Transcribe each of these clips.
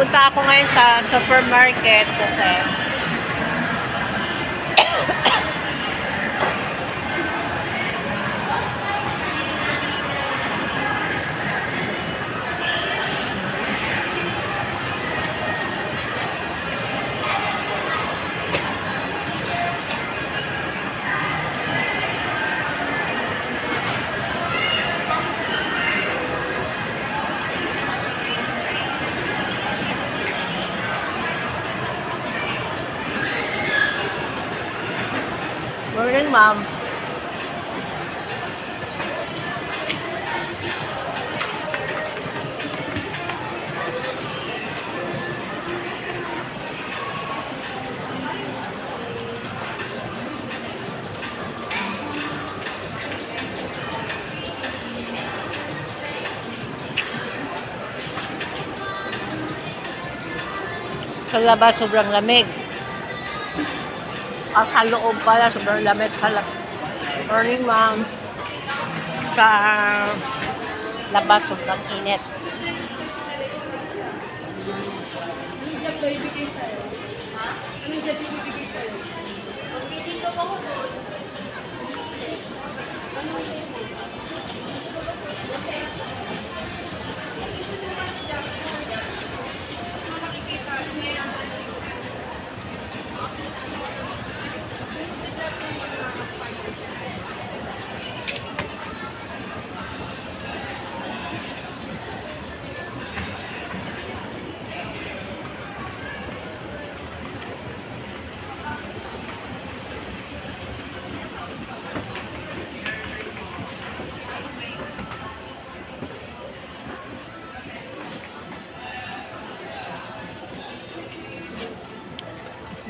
Pupunta ako ngayon sa supermarket kasi morning, ma'am. Sa labas, sobrang lamig. Sa loob pala, sobrang lamig sa morning, ma'am. Sa labas, sobrang init.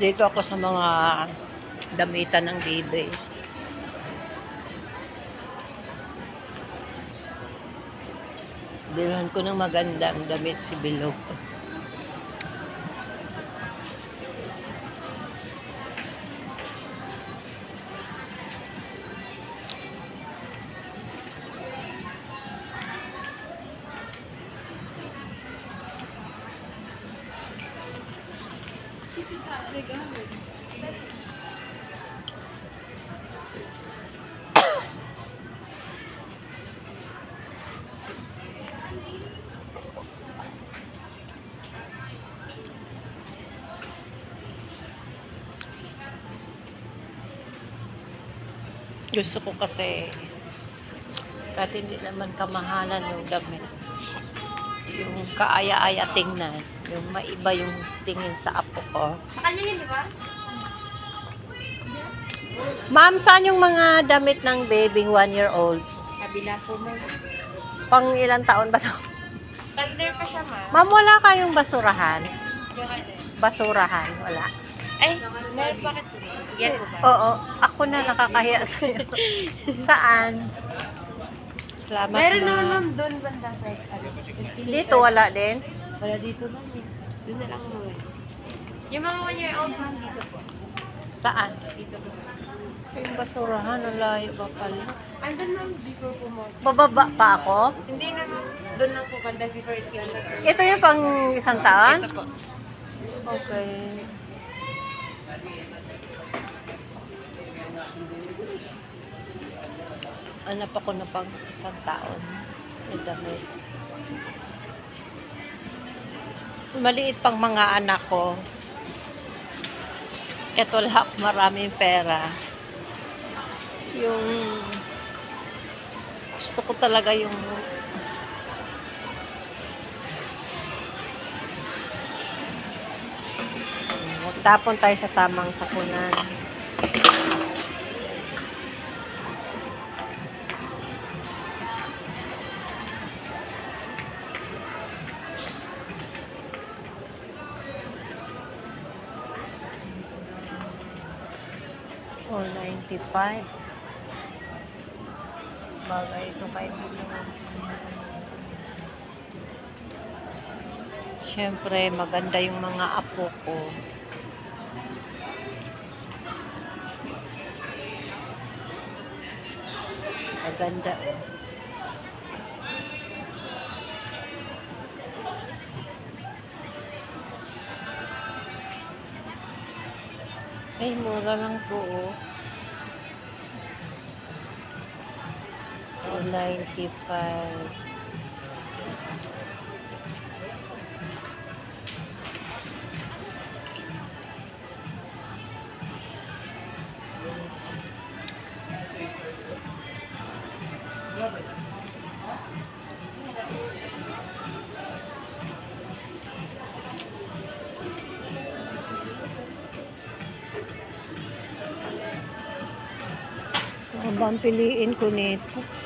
Dito ako sa mga damitan ng baby. Bilhan ko ng magandang damit si Bilog. Gusto ko kasi kahit hindi naman kamahalan yung damit, yung kaaya-aya tingnan, yung maiba yung tingin sa apo ko. Sa kanya yun, di ba? Ma'am, saan yung mga damit ng baby 1-year-old? Kabila po mo. Pang ilang taon ba to? Toddler pa siya, ma. Ma'am, wala kayong basurahan? Yung ano? Basurahan, wala. Ay, meron bakit? Yan po ba? Oo, ako na nakakahiya sa'yo. Saan? Salamat, Meron naman, ma'am. ma'am, doon banda sa Dito, wala din? Wala dito, ma'am. Doon na lang mo. Yung mga 1-year-old, ma'am, dito po. Saan? Dito po. Yung basurahan, ang layo ba pala? Andun, ma'am, before po mo. Bababa pa ako? Hindi na, ma'am. Doon lang po, banda before is yun. Ito yung pang isang taon? Ito po. Okay. Hanap ako na pang isang taon. Yung damit. Maliit pang mga anak ko. Kahit wala ako maraming pera. Yung gusto ko talaga yung magtapon tayo sa tamang tapunan. Oh, 95. Bagay ito kay Bilog. Siyempre, maganda yung mga apo ko. Maganda, oh. Ay, mura lang po, oh. 295. Ano ba ang piliin ko nito?